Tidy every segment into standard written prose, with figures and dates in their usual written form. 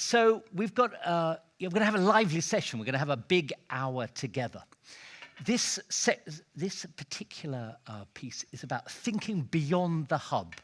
So we're going to have a lively session. We're going to have a big hour together. This particular piece is about thinking beyond the hub.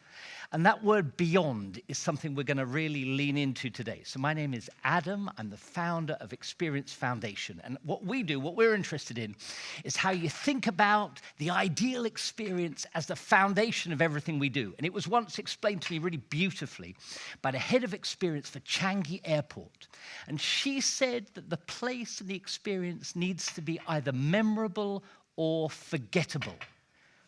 And that word beyond is something we're going to really lean into today. So my name is Adam. I'm the founder of Experience Foundation. And what we're interested in, is how you think about the ideal experience as the foundation of everything we do. And it was once explained to me really beautifully by the head of experience for Changi Airport. And she said that the place and the experience needs to be either memorable or forgettable.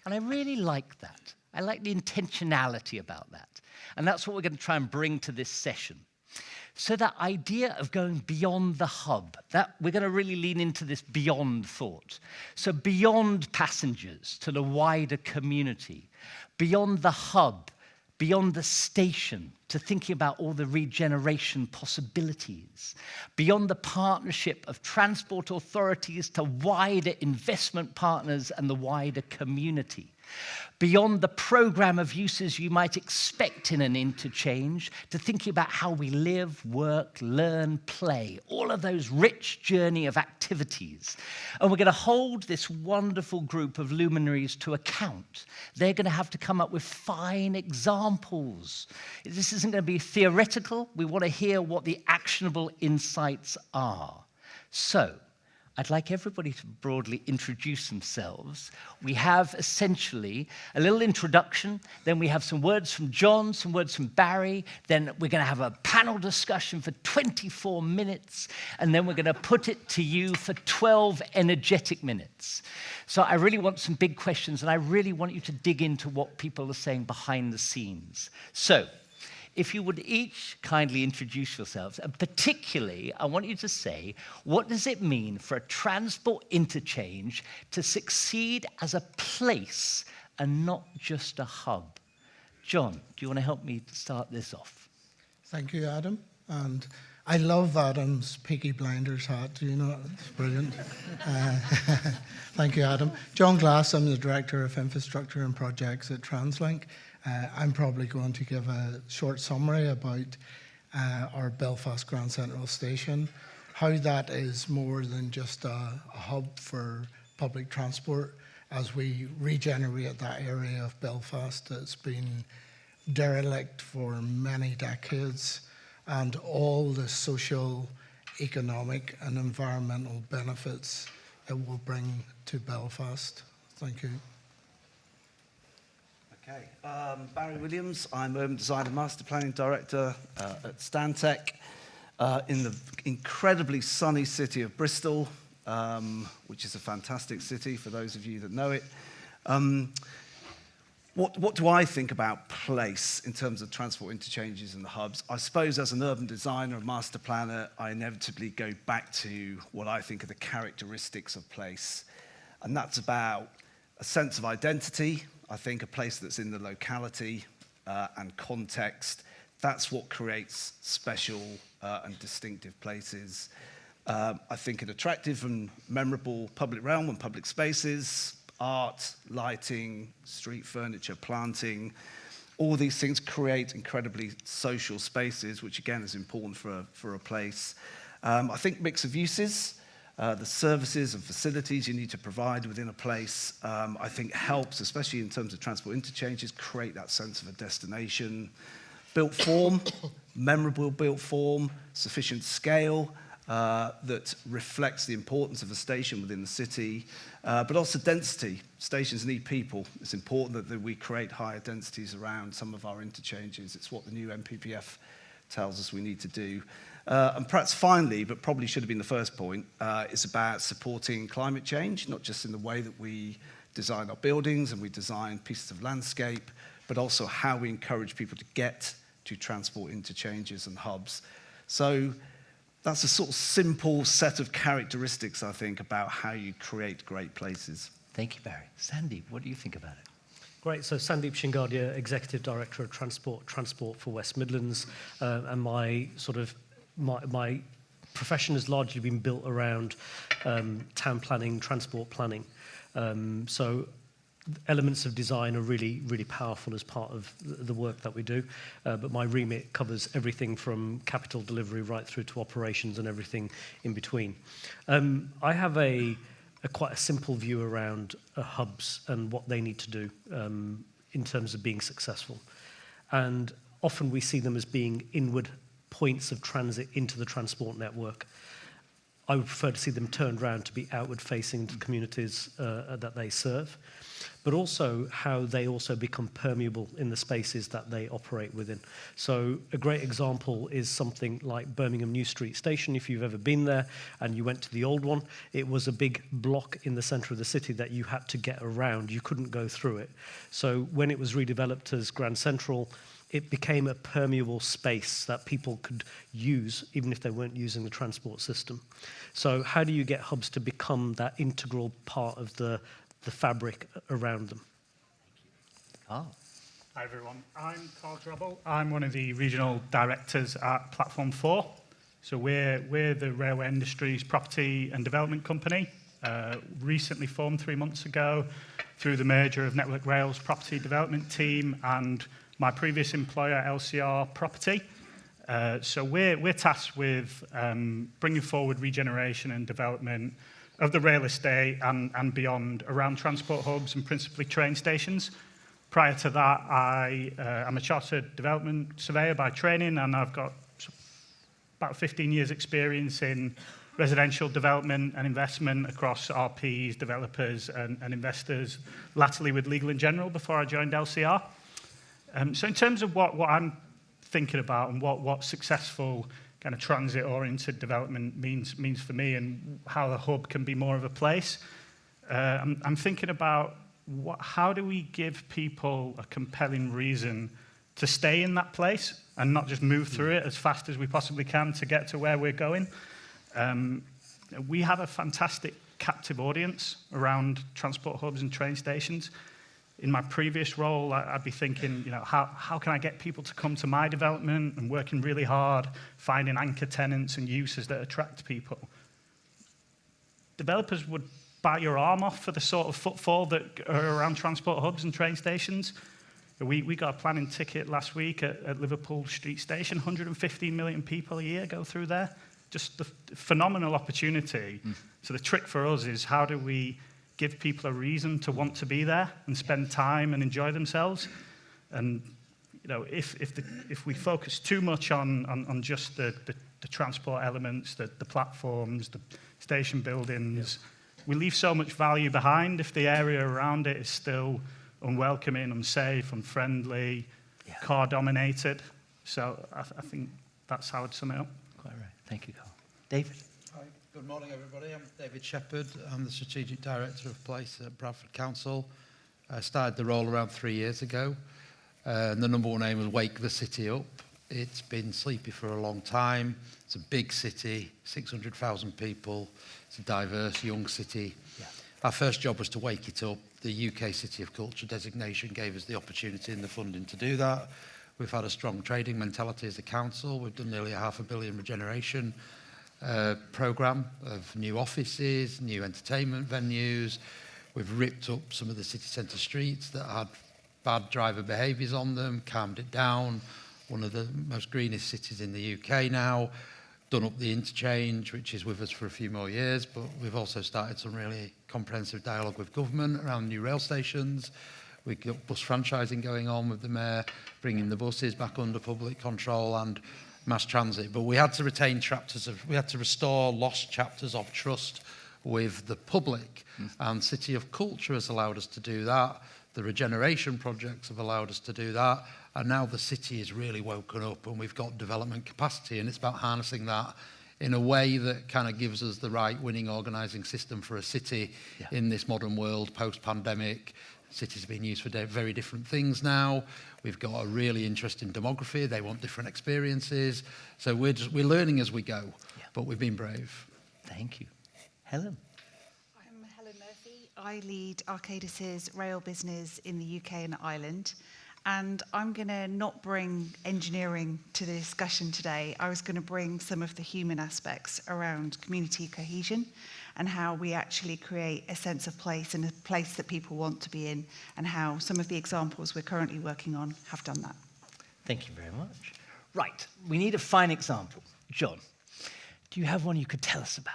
And I really like that. I like the intentionality about that. And that's what we're going to try and bring to this session. So that idea of going beyond the hub, that we're going to really lean into this beyond thought. So beyond passengers to the wider community, beyond the hub, beyond the station, to thinking about all the regeneration possibilities, beyond the partnership of transport authorities to wider investment partners and the wider community, beyond the program of uses you might expect in an interchange, to thinking about how we live, work, learn, play, all of those rich journey of activities. And we're going to hold this wonderful group of luminaries to account. They're going to have to come up with fine examples. This isn't going to be theoretical. We want to hear what the actionable insights are. So, I'd like everybody to broadly introduce themselves. We have essentially a little introduction, then we have some words from John, some words from Barry, then we're going to have a panel discussion for 24 minutes, and then we're going to put it to you for 12 energetic minutes. So I really want some big questions, and I really want you to dig into what people are saying behind the scenes. So, if you would each kindly introduce yourselves, and particularly, I want you to say, what does it mean for a transport interchange to succeed as a place and not just a hub? John, do you want to help me to start this off? Thank you, Adam. And I love Adam's Peaky Blinders hat. You know, it's brilliant. Thank you, Adam. John Glass, I'm the Director of Infrastructure and Projects at TransLink. I'm probably going to give a short summary about our Belfast Grand Central Station, how that is more than just a hub for public transport as we regenerate that area of Belfast that's been derelict for many decades, and all the social, economic and environmental benefits it will bring to Belfast. Thank you. Okay, Barry Williams, I'm Urban Design and Master Planning Director at Stantec in the incredibly sunny city of Bristol, which is a fantastic city for those of you that know it. What do I think about place in terms of transport interchanges and the hubs? I suppose as an urban designer and master planner, I inevitably go back to what I think are the characteristics of place. And that's about a sense of identity. I think a place that's in the locality and context, that's what creates special and distinctive places. I think an attractive and memorable public realm and public spaces, art, lighting, street furniture, planting, all these things create incredibly social spaces, which again is important for a place. I think mix of uses, the services and facilities you need to provide within a place, I think helps, especially in terms of transport interchanges, create that sense of a destination. Built form, memorable built form, sufficient scale that reflects the importance of a station within the city, but also density. Stations need people. It's important that we create higher densities around some of our interchanges. It's what the new NPPF tells us we need to do. And perhaps finally, but probably should have been the first point, it's about supporting climate change, not just in the way that we design our buildings and we design pieces of landscape, but also how we encourage people to get to transport interchanges and hubs. So that's a sort of simple set of characteristics, I think, about how you create great places. Thank you, Barry. Sandeep, what do you think about it? Great. So Sandeep Shingadia, Executive Director of Transport for West Midlands, and my profession has largely been built around town planning, transport planning. So elements of design are really, really powerful as part of the work that we do. But my remit covers everything from capital delivery right through to operations and everything in between. I have quite a simple view around hubs and what they need to do in terms of being successful. And often we see them as being inward points of transit into the transport network. I would prefer to see them turned around to be outward facing to communities that they serve, but also how they also become permeable in the spaces that they operate within. So a great example is something like Birmingham New Street Station. If you've ever been there and you went to the old one, it was a big block in the centre of the city that you had to get around. You couldn't go through it. So when it was redeveloped as Grand Central, it became a permeable space that people could use even if they weren't using the transport system. So how do you get hubs to become that integral part of the fabric around them? Carl. Hi everyone, I'm Carl Drabble. I'm one of the regional directors at Platform 4. So we're the railway industry's property and development company, recently formed 3 months ago through the merger of Network Rail's property development team and my previous employer, LCR Property. So we're tasked with bringing forward regeneration and development of the rail estate and beyond around transport hubs and principally train stations. Prior to that, I'm a chartered development surveyor by training, and I've got about 15 years experience in residential development and investment across RPs, developers and investors, latterly with Legal & General before I joined LCR. So in terms of what I'm thinking about and what successful kind of transit-oriented development means for me and how the hub can be more of a place, I'm thinking about how do we give people a compelling reason to stay in that place and not just move through it as fast as we possibly can to get to where we're going. We have a fantastic captive audience around transport hubs and train stations. In my previous role, I'd be thinking, how can I get people to come to my development and working really hard, finding anchor tenants and uses that attract people. Developers would bite your arm off for the sort of footfall that are around transport hubs and train stations. We got a planning ticket last week at Liverpool Street Station. 115 million people a year go through there. Just a phenomenal opportunity. So the trick for us is how do we give people a reason to want to be there and spend time and enjoy themselves. And if we focus too much on just the transport elements, the platforms, the station buildings, we leave so much value behind if the area around it is still unwelcoming, unsafe, unfriendly, car-dominated. So I think that's how I'd sum it up. Quite right. Thank you, Carl. David. Hi, good morning, everybody. I'm David Shepherd. I'm the Strategic Director of Place at Bradford Council. I started the role around 3 years ago. And the number one aim was wake the city up. It's been sleepy for a long time. It's a big city, 600,000 people. It's a diverse, young city. Yeah. Our first job was to wake it up. The UK City of Culture designation gave us the opportunity and the funding to do that. We've had a strong trading mentality as a council. We've done nearly £500 million regeneration programme of new offices, new entertainment venues. We've ripped up some of the city centre streets that had bad driver behaviours on them, calmed it down. One of the most greenest cities in the UK now. Done up the interchange, which is with us for a few more years, but we've also started some really comprehensive dialogue with government around new rail stations. We've got bus franchising going on with the mayor, bringing the buses back under public control and mass transit. But we had to we had to restore lost chapters of trust with the public. And City of Culture has allowed us to do that. The regeneration projects have allowed us to do that. And now the city is really woken up and we've got development capacity, and it's about harnessing that in a way that kind of gives us the right winning organising system for a city in this modern world, post-pandemic. Cities are being used for very different things now. We've got a really interesting demography. They want different experiences. So we're learning as we go, but we've been brave. Thank you. Helen. I'm Helen Murphy. I lead Arcadis's rail business in the UK and Ireland. And I'm going to not bring engineering to the discussion today. I was going to bring some of the human aspects around community cohesion and how we actually create a sense of place and a place that people want to be in, and how some of the examples we're currently working on have done that. Thank you very much. Right, we need a fine example. John, do you have one you could tell us about?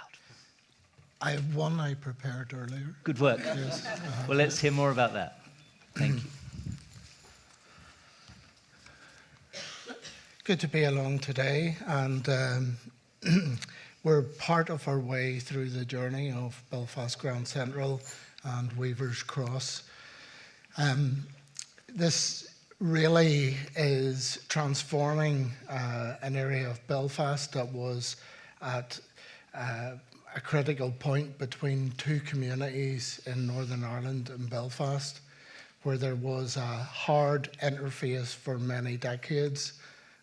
I have one I prepared earlier. Good work. Yes. Well, let's hear more about that. Thank you. Good to be along today, and we're part of our way through the journey of Belfast Grand Central and Weaver's Cross. This really is transforming an area of Belfast that was at a critical point between two communities in Northern Ireland and Belfast, where there was a hard interface for many decades,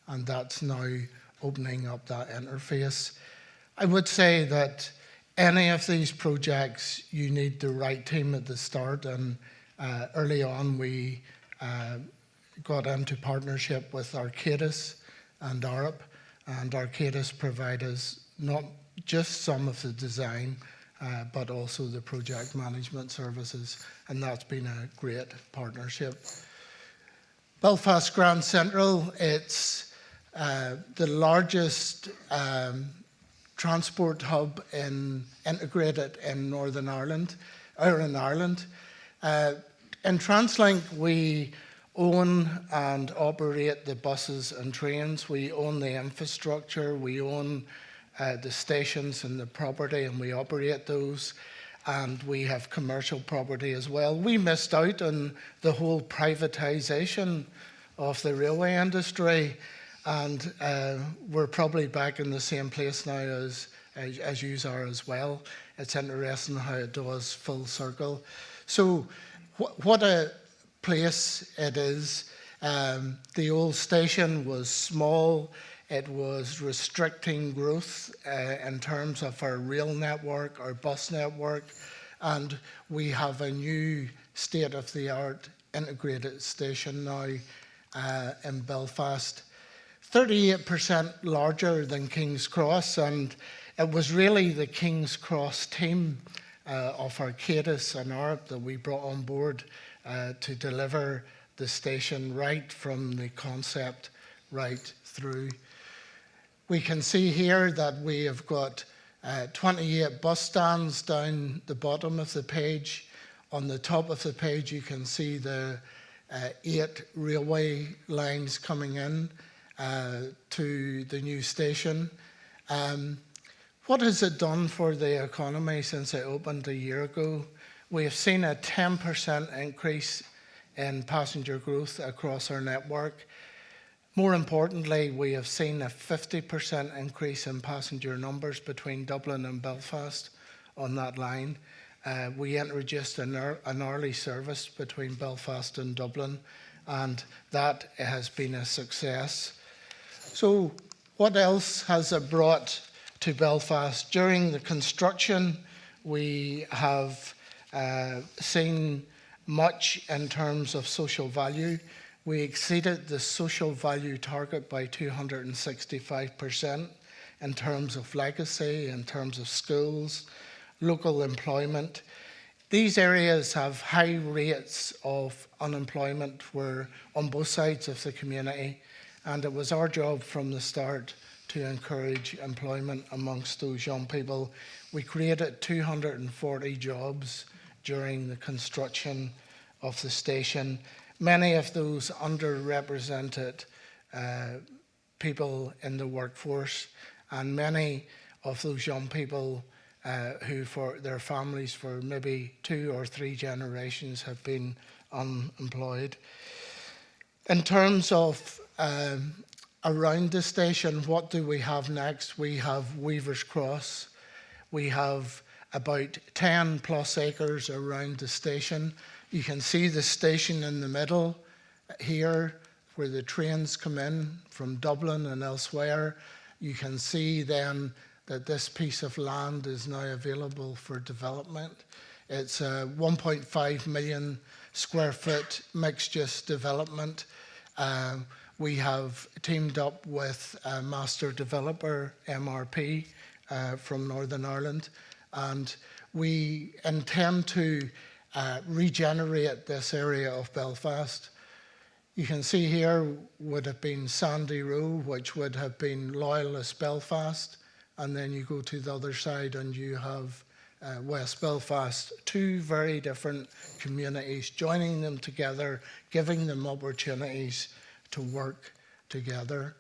and that's now opening up that interface. I would say that any of these projects, you need the right team at the start, and early on we got into partnership with Arcadis and Arup, and Arcadis provide us not just some of the design, but also the project management services, and that's been a great partnership. Belfast Grand Central, it's the largest transport hub integrated in Northern Ireland, or in Ireland. In TransLink, we own and operate the buses and trains. We own the infrastructure. We own the stations and the property, and we operate those. And we have commercial property as well. We missed out on the whole privatization of the railway industry, and we're probably back in the same place now as you are as well. It's interesting how it does full circle. So what a place it is. The old station was small. It was restricting growth in terms of our rail network, our bus network, and we have a new state-of-the-art integrated station now in Belfast. 38% larger than King's Cross, and it was really the King's Cross team of Arcadis and Arup that we brought on board to deliver the station right from the concept right through. We can see here that we have got 28 bus stands down the bottom of the page. On the top of the page you can see the 8 railway lines coming in to the new station. What has it done for the economy since it opened a year ago? We have seen a 10% increase in passenger growth across our network. More importantly, we have seen a 50% increase in passenger numbers between Dublin and Belfast on that line. We introduced an hourly service between Belfast and Dublin, and that has been a success. So what else has it brought to Belfast? During the construction, we have seen much in terms of social value. We exceeded the social value target by 265% in terms of legacy, in terms of schools, local employment. These areas have high rates of unemployment on both sides of the community, and it was our job from the start to encourage employment amongst those young people. We created 240 jobs during the construction of the station. Many of those underrepresented people in the workforce, and many of those young people who for their families for maybe 2 or 3 generations have been unemployed. In terms of around the station, what do we have next? We have Weaver's Cross. We have about 10 plus acres around the station. You can see the station in the middle here where the trains come in from Dublin and elsewhere. You can see then that this piece of land is now available for development. It's a 1.5 million square foot mixed-use development We have teamed up with a master developer, MRP, from Northern Ireland, and we intend to regenerate this area of Belfast. You can see here would have been Sandy Row, which would have been Loyalist Belfast, and then you go to the other side and you have West Belfast, two very different communities, joining them together, giving them opportunities to work together.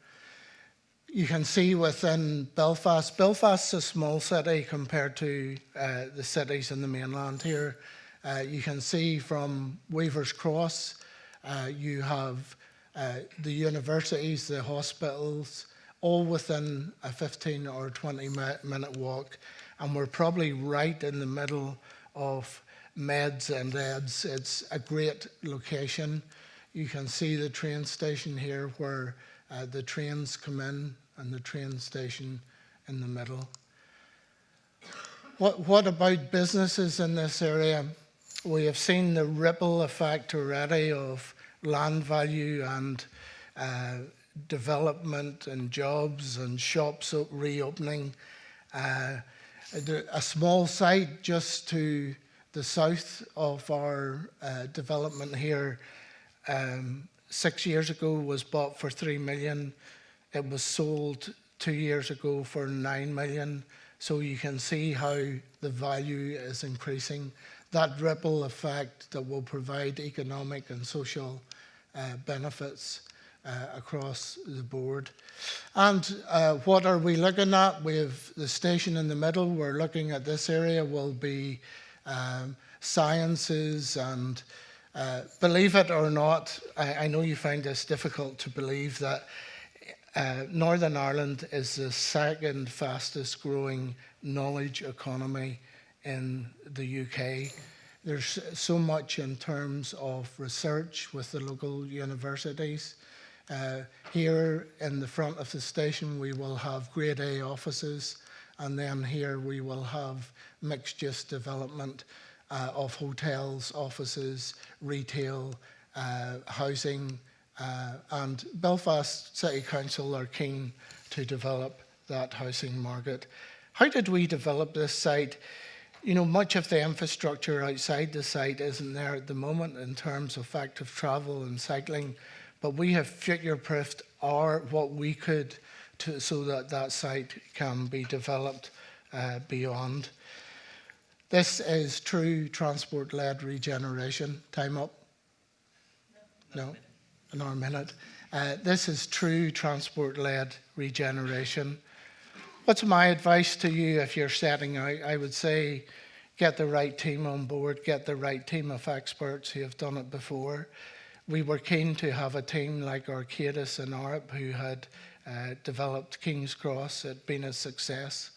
You can see within Belfast, Belfast's a small city compared to the cities in the mainland here. You can see from Weaver's Cross, you have the universities, the hospitals, all within a 15 or 20-minute walk. And we're probably right in the middle of Meds and Eds. It's a great location. You can see the train station here where the trains come in, and the train station in the middle. What about businesses in this area? We have seen the ripple effect already of land value and development and jobs and shops reopening. A small site just to the south of our development here 6 years ago was bought for 3 million. It was sold 2 years ago for 9 million. So you can see how the value is increasing. That ripple effect that will provide economic and social benefits across the board. And what are we looking at? We have the station in the middle. We're looking at this area will be sciences and believe it or not, I know you find this difficult to believe, that Northern Ireland is the second fastest growing knowledge economy in the UK. There's so much in terms of research with the local universities. Here in the front of the station we will have grade A offices, and then here we will have mixed-use development of hotels, offices, retail, housing, and Belfast City Council are keen to develop that housing market. How did we develop this site? You know, much of the infrastructure outside the site isn't there at the moment in terms of active travel and cycling, but we have future-proofed what we could so that that site can be developed beyond. This is true transport-led regeneration. Time up? No? Another minute. This is true transport-led regeneration. What's my advice to you if you're setting out? I would say get the right team on board, get the right team of experts who have done it before. We were keen to have a team like Arcadis and ARP who had developed King's Cross. It had been a success.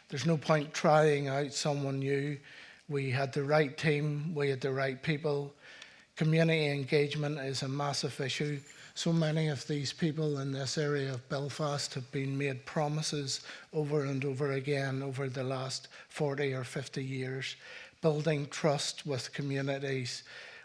There's no point trying out someone new. We had the right team, we had the right people. Community engagement is a massive issue. So many of these people in this area of Belfast have been made promises over and over again over the last 40 or 50 years, building trust with communities,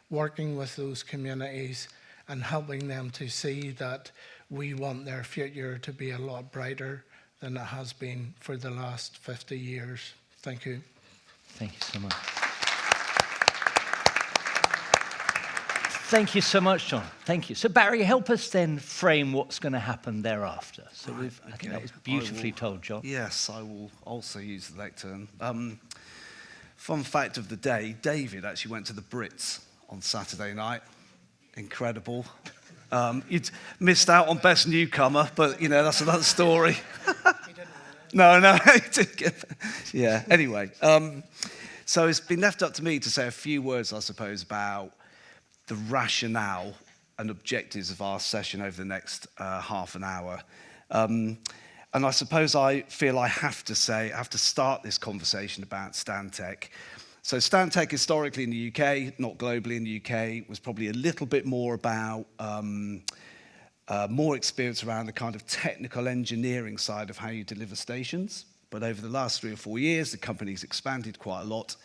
working with those communities and helping them to see that we want their future to be a lot brighter than it has been for the last 50 years. Thank you. Thank you so much. Thank you so much, John. Thank you. So Barry, help us then frame what's going to happen thereafter. So I think that was beautifully told, John. Yes, I will also use the lectern. Fun fact of the day, David actually went to the Brits on Saturday night. Incredible. You'd missed out on Best Newcomer, but, you know, that's another story. No, he didn't get. Yeah, anyway. So it's been left up to me to say a few words, I suppose, about the rationale and objectives of our session over the next half an hour. And I suppose I feel I have to start this conversation about Stantec. So Stantec historically in the UK, not globally in the UK, was probably a little bit more about more experience around the kind of technical engineering side of how you deliver stations. But over the last 3 or 4 years, the company's expanded quite a lot.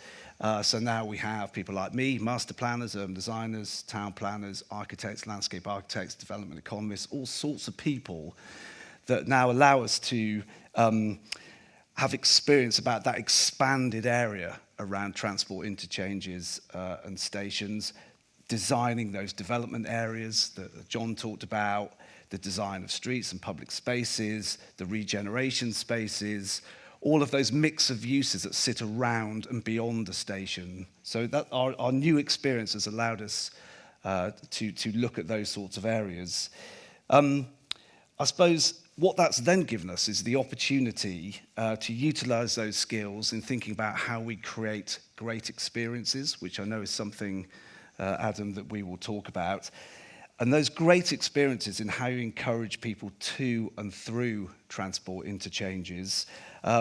So now we have people like me, master planners, urban designers, town planners, architects, landscape architects, development economists, all sorts of people that now allow us to have experience about that expanded area around transport interchanges and stations, designing those development areas that John talked about, the design of streets and public spaces, the regeneration spaces, all of those mix of uses that sit around and beyond the station. So that our new experience has allowed us to look at those sorts of areas. I suppose what that's then given us is the opportunity to utilize those skills in thinking about how we create great experiences, which I know is something, Adam, that we will talk about. And those great experiences in how you encourage people to and through transport interchanges,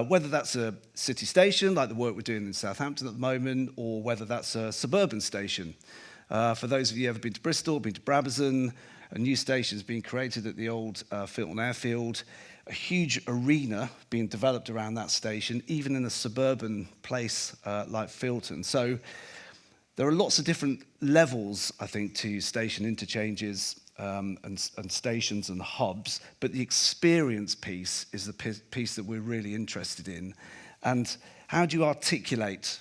whether that's a city station, like the work we're doing in Southampton at the moment, or whether that's a suburban station. For those of you who have ever been to Bristol, been to Brabazon, a new station has been created at the old Filton Airfield, a huge arena being developed around that station, even in a suburban place like Filton. So there are lots of different levels, I think, to station interchanges and stations and hubs, but the experience piece is the piece that we're really interested in. And how do you articulate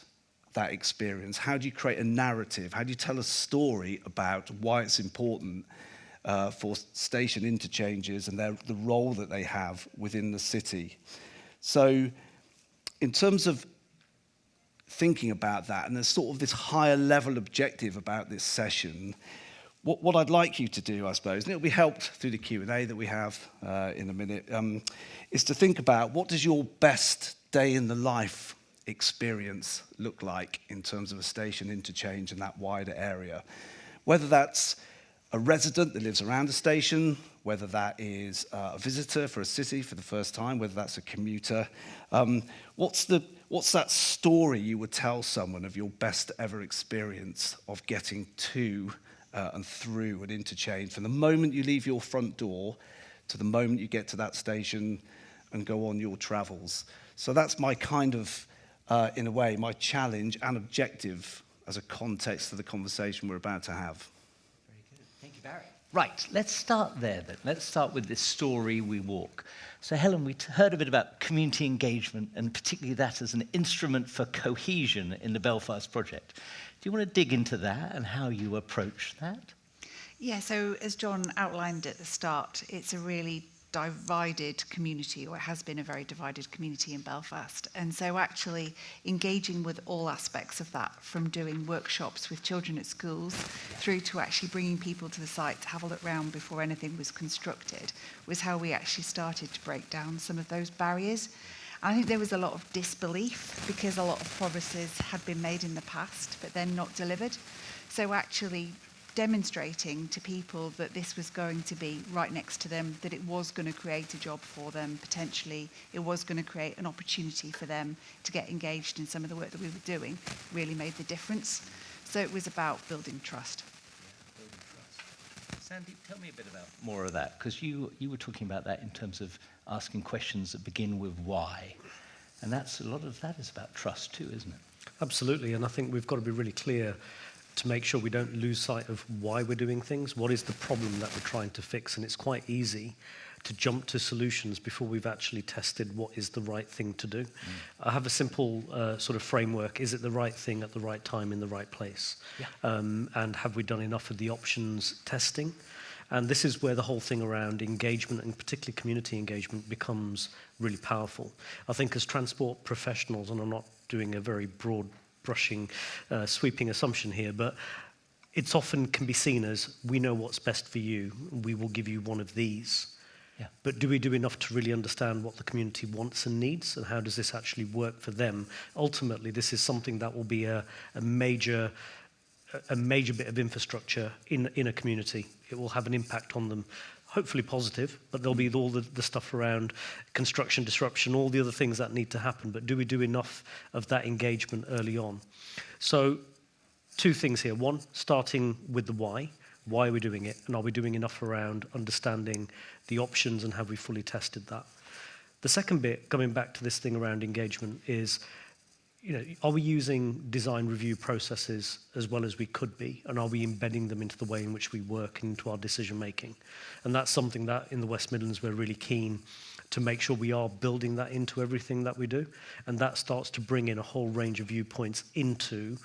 that experience? How do you create a narrative? How do you tell a story about why it's important for station interchanges and the role that they have within the city? So in terms of thinking about that, and there's sort of this higher level objective about this session, what I'd like you to do, I suppose, and it'll be helped through the Q&A that we have in a minute, is to think about what does your best day in the life experience look like in terms of a station interchange in that wider area. Whether that's a resident that lives around a station, whether that is a visitor for a city for the first time, whether that's a commuter. What's that story you would tell someone of your best ever experience of getting to and through an interchange from the moment you leave your front door to the moment you get to that station and go on your travels? So that's my kind of, in a way, my challenge and objective as a context to the conversation we're about to have. Very good. Thank you, Barry. Right, let's start there then. Let's start with this story we walk. So Helen, we heard a bit about community engagement and particularly that as an instrument for cohesion in the Belfast project. Do you want to dig into that and how you approach that? Yeah, so as John outlined at the start, it's a really divided community, or it has been a very divided community in Belfast. And so actually engaging with all aspects of that, from doing workshops with children at schools through to actually bringing people to the site to have a look round before anything was constructed, was how we actually started to break down some of those barriers. I think there was a lot of disbelief because a lot of promises had been made in the past but then not delivered. So actually demonstrating to people that this was going to be right next to them, that it was going to create a job for them, potentially it was going to create an opportunity for them to get engaged in some of the work that we were doing, really made the difference. So it was about building trust. Yeah, building trust. Sandy, tell me a bit about more of that, because you were talking about that in terms of asking questions that begin with why. And that's a lot of that is about trust too, isn't it? Absolutely, and I think we've got to be really clear to make sure we don't lose sight of why we're doing things. What is the problem that we're trying to fix? And it's quite easy to jump to solutions before we've actually tested what is the right thing to do. I have a simple sort of framework. Is it the right thing at the right time in the right place? Yeah. And have we done enough of the options testing? And this is where the whole thing around engagement, and particularly community engagement, becomes really powerful. I think as transport professionals, and I'm not doing a very broad brushing, sweeping assumption here, but it's often can be seen as, we know what's best for you, we will give you one of these. Yeah. But do we do enough to really understand what the community wants and needs, and how does this actually work for them? Ultimately, this is something that will be a major bit of infrastructure in a community. It will have an impact on them, hopefully positive, but there'll be all the stuff around construction disruption, all the other things that need to happen. But do we do enough of that engagement early on? So two things here. One, starting with the why. Why are we doing it? And are we doing enough around understanding the options, and have we fully tested that? The second bit, coming back to this thing around engagement, is are we using design review processes as well as we could be? And are we embedding them into the way in which we work, into our decision making? And that's something that in the West Midlands we're really keen to make sure we are building that into everything that we do. And that starts to bring in a whole range of viewpoints into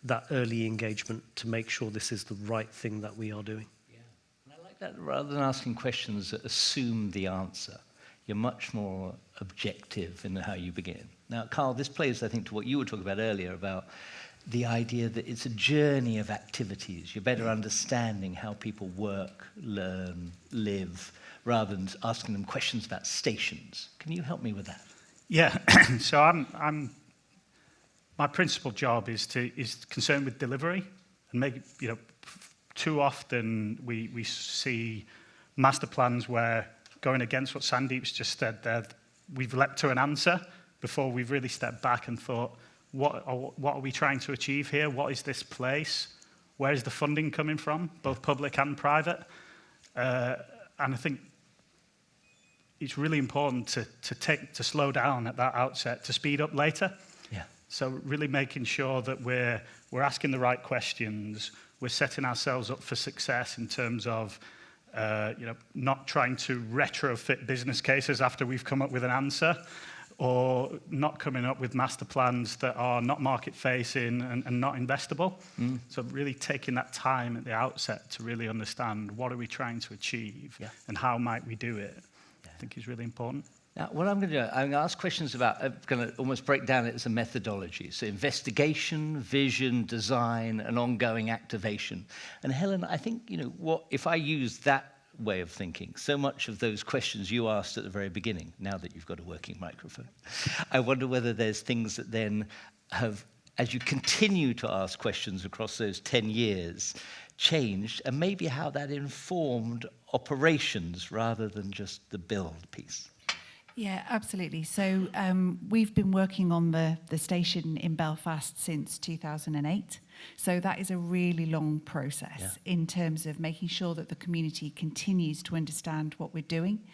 that early engagement to make sure this is the right thing that we are doing. Yeah. And I like that, rather than asking questions that assume the answer, you're much more objective in how you begin. Now, Carl, this plays, I think, to what you were talking about earlier about the idea that it's a journey of activities. You're better understanding how people work, learn, live, rather than asking them questions about stations. Can you help me with that? Yeah, so my principal job is concerned with delivery, and too often we see master plans where, going against what Sandeep's just said there, we've leapt to an answer before we've really stepped back and thought, what are we trying to achieve here? What is this place? Where is the funding coming from, both public and private? And I think it's really important to slow down at that outset, to speed up later. Yeah. So really making sure that we're asking the right questions, we're setting ourselves up for success in terms of not trying to retrofit business cases after we've come up with an answer, or not coming up with master plans that are not market-facing and not investable. So really taking that time at the outset to really understand what are we trying to achieve and how might we do it, I think is really important. Now, what I'm going to do, I'm going to ask questions about, I'm going to almost break down it as a methodology. So investigation, vision, design, and ongoing activation. And Helen, I think, if I use that way of thinking, so much of those questions you asked at the very beginning, now that you've got a working microphone, I wonder whether there's things that then have, as you continue to ask questions across those 10 years, changed, and maybe how that informed operations rather than just the build piece. Yeah, absolutely. So we've been working on the station in Belfast since 2008. So that is a really long process in terms of making sure that the community continues to understand what we're doing.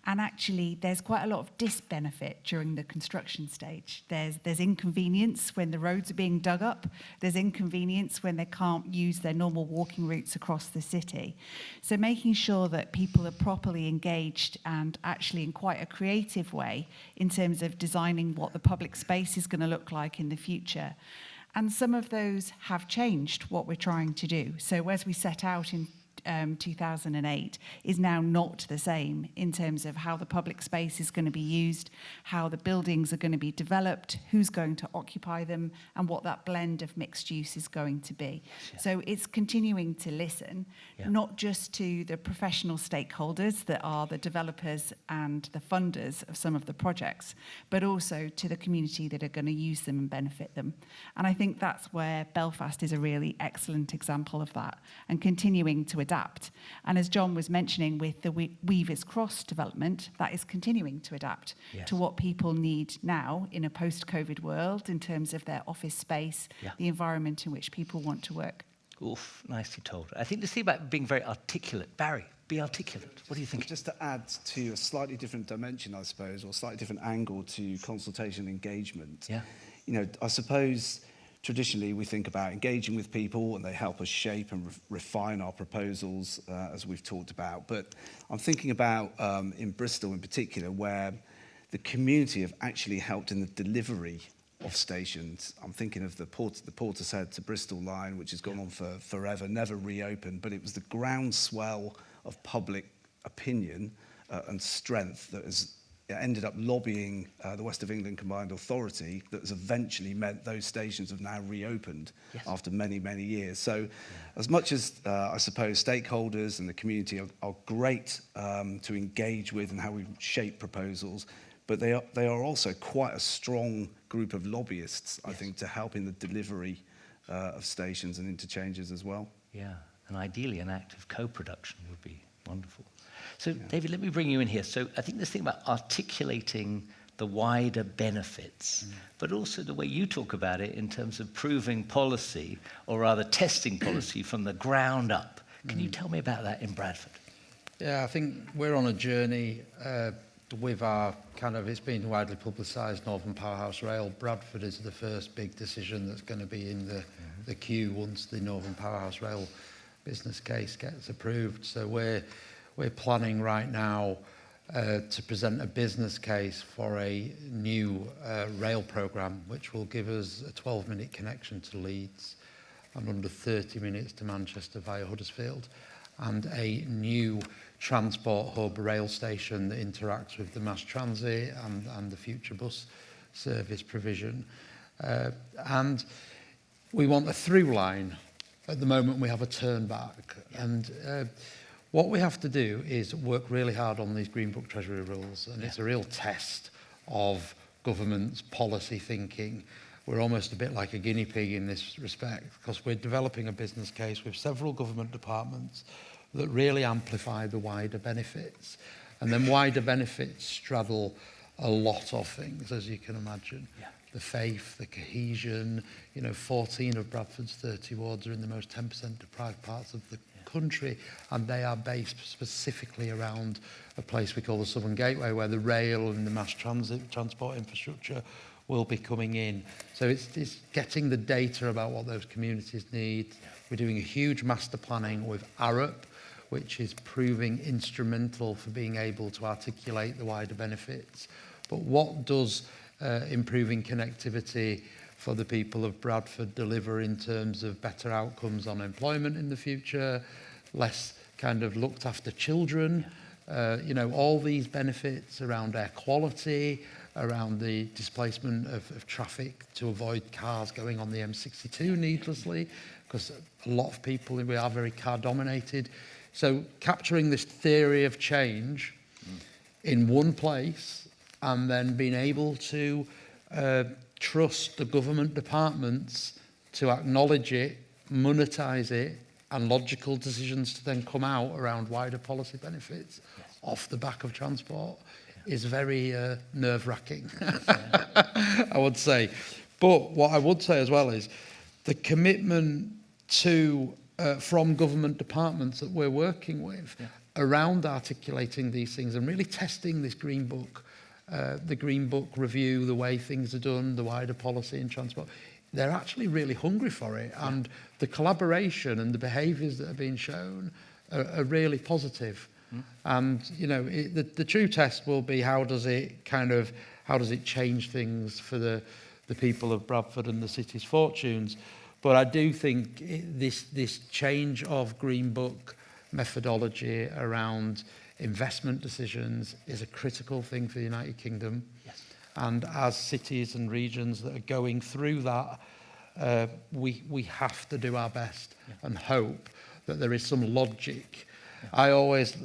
And actually, there's quite a lot of disbenefit during the construction stage. There's inconvenience when the roads are being dug up. There's inconvenience when they can't use their normal walking routes across the city. So making sure that people are properly engaged and actually in quite a creative way in terms of designing what the public space is going to look like in the future. And some of those have changed what we're trying to do. So as we set out in 2008 is now not the same in terms of how the public space is going to be used, how the buildings are going to be developed, who's going to occupy them, and what that blend of mixed use is going to be. Yeah. So it's continuing to listen, not just to the professional stakeholders that are the developers and the funders of some of the projects, but also to the community that are going to use them and benefit them. And I think that's where Belfast is a really excellent example of that, and continuing to adapt. And as John was mentioning with the Weavers Cross development, that is continuing to adapt to what people need now in a post-COVID world in terms of their office space, the environment in which people want to work. Oof, nicely told. I think the thing about being very articulate, Barry, be articulate. What do you think? Just to add to a slightly different dimension, I suppose, or a slightly different angle to consultation engagement. I suppose traditionally, we think about engaging with people and they help us shape and refine our proposals, as we've talked about. But I'm thinking about in Bristol in particular, where the community have actually helped in the delivery of stations. I'm thinking of the Portishead to Bristol line, which has gone on for forever, never reopened, but it was the groundswell of public opinion and strength that has ended up lobbying the West of England Combined Authority that has eventually meant those stations have now reopened after many, many years. So as much as I suppose stakeholders and the community are great to engage with and how we shape proposals, but they are also quite a strong group of lobbyists, I think, to help in the delivery of stations and interchanges as well. Yeah, and ideally an active co-production would be wonderful. So, David, let me bring you in here. So I think this thing about articulating the wider benefits, but also the way you talk about it in terms of proving policy, or rather testing policy from the ground up. Can you tell me about that in Bradford? Yeah, I think we're on a journey with our it's been widely publicised, Northern Powerhouse Rail, Bradford is the first big decision that's going to be in the queue once the Northern Powerhouse Rail business case gets approved. So we're planning right now to present a business case for a new rail programme, which will give us a 12-minute connection to Leeds and under 30 minutes to Manchester via Huddersfield, and a new transport hub rail station that interacts with the mass transit and the future bus service provision. And we want a through line. At the moment, we have a turn back. And what we have to do is work really hard on these Green Book Treasury rules. And it's a real test of government's policy thinking. We're almost a bit like a guinea pig in this respect, because we're developing a business case with several government departments that really amplify the wider benefits. And then wider benefits straddle a lot of things, as you can imagine. Yeah. The faith, the cohesion, 14 of Bradford's 30 wards are in the most 10% deprived parts of the country, and they are based specifically around a place we call the Southern Gateway, where the rail and the mass transport infrastructure will be coming in. So it's getting the data about what those communities need. We're doing a huge master planning with Arup, which is proving instrumental for being able to articulate the wider benefits. But what does improving connectivity for the people of Bradford deliver in terms of better outcomes on employment in the future, less looked after children, all these benefits around air quality, around the displacement of traffic to avoid cars going on the M62 needlessly, because a lot of people, we are very car dominated. So capturing this theory of change in one place, and then being able to trust the government departments to acknowledge it, monetize it, and logical decisions to then come out around wider policy benefits off the back of transport is very nerve-wracking, I would say. But what I would say as well is the commitment to from government departments that we're working with around articulating these things and really testing this Green Book, the Green Book review, the way things are done, the wider policy in transport. They're actually really hungry for it, and the collaboration and the behaviours that are being shown are really positive. And the true test will be how does it change things for the people of Bradford and the city's fortunes. But I do think this change of Green Book methodology around investment decisions is a critical thing for the United Kingdom. Yes. And as cities and regions that are going through that, we have to do our best and hope that there is some logic. I always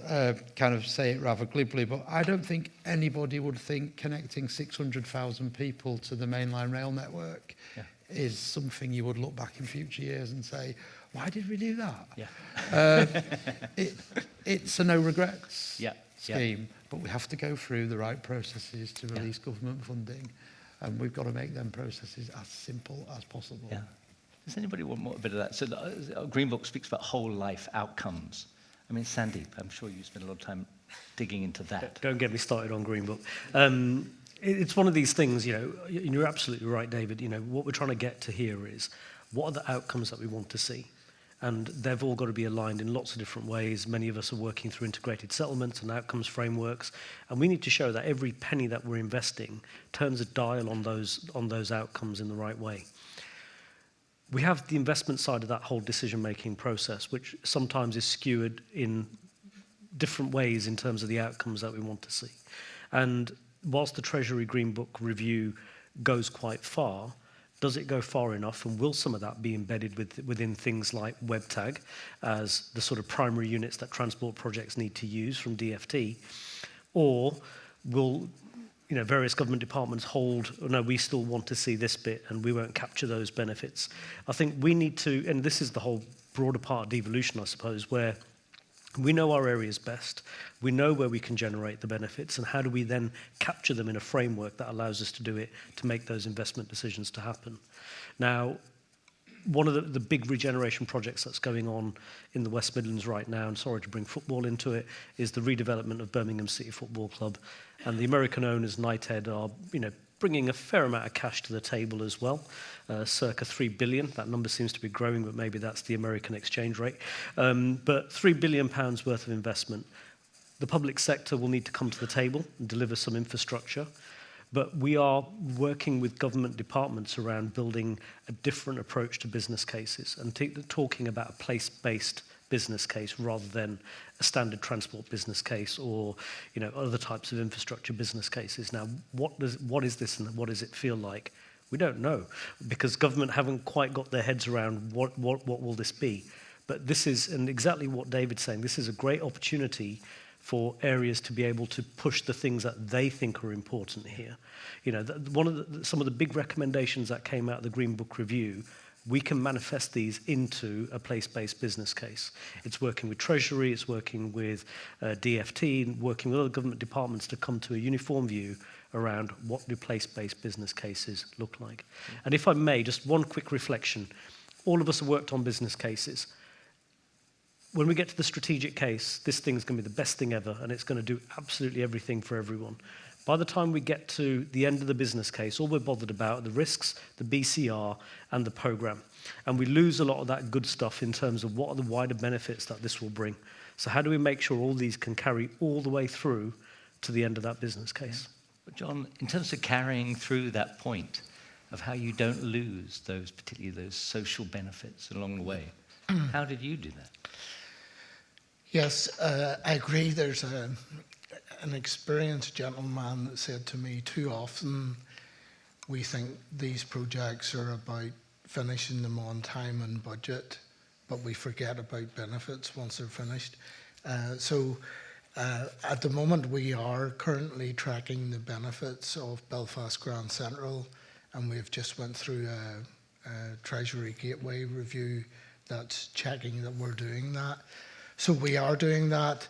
say it rather glibly, but I don't think anybody would think connecting 600,000 people to the mainline rail network is something you would look back in future years and say, why did we do that? It's a no regrets scheme, but we have to go through the right processes to release government funding, and we've got to make them processes as simple as possible. Yeah. Does anybody want more a bit of that? So the Green Book speaks about whole life outcomes. I mean, Sandeep, I'm sure you spend a lot of time digging into that. Don't get me started on Green Book. It's one of these things, you're absolutely right, David. What we're trying to get to here is what are the outcomes that we want to see? And they've all got to be aligned in lots of different ways. Many of us are working through integrated settlements and outcomes frameworks, and we need to show that every penny that we're investing turns a dial on those outcomes in the right way. We have the investment side of that whole decision-making process, which sometimes is skewed in different ways in terms of the outcomes that we want to see. And whilst the Treasury Green Book review goes quite far, does it go far enough, and will some of that be embedded within things like WebTag as the sort of primary units that transport projects need to use from DFT? Or will various government departments hold, no, we still want to see this bit and we won't capture those benefits? I think we need to, and this is the whole broader part of devolution, I suppose, where we know our areas best, we know where we can generate the benefits, and how do we then capture them in a framework that allows us to do it, to make those investment decisions to happen. Now, one of the big regeneration projects that's going on in the West Midlands right now, and sorry to bring football into it, is the redevelopment of Birmingham City Football Club. And the American owners, Knighthead, are, bringing a fair amount of cash to the table as well, circa 3 billion. That number seems to be growing, but maybe that's the American exchange rate. But £3 billion worth of investment. The public sector will need to come to the table and deliver some infrastructure. But we are working with government departments around building a different approach to business cases and talking about a place-based business case rather than a standard transport business case or other types of infrastructure business cases. Now, what is this and what does it feel like? We don't know, because government haven't quite got their heads around what will this be. But this is, and exactly what David's saying, this is a great opportunity for areas to be able to push the things that they think are important here. Some of the big recommendations that came out of the Green Book Review, we can manifest these into a place-based business case. It's working with Treasury, it's working with DFT, and working with other government departments to come to a uniform view around what do place-based business cases look like. And if I may, just one quick reflection. All of us have worked on business cases. When we get to the strategic case, this thing's going to be the best thing ever, and it's going to do absolutely everything for everyone. By the time we get to the end of the business case, all we're bothered about are the risks, the BCR, and the program. And we lose a lot of that good stuff in terms of what are the wider benefits that this will bring. So how do we make sure all these can carry all the way through to the end of that business case? But John, in terms of carrying through that point of how you don't lose those, particularly those social benefits along the way, how did you do that? Yes, I agree. There's an experienced gentleman that said to me, too often we think these projects are about finishing them on time and budget, but we forget about benefits once they're finished. So at the moment we are currently tracking the benefits of Belfast Grand Central, and we've just went through a Treasury Gateway review that's checking that we're doing that. So we are doing that.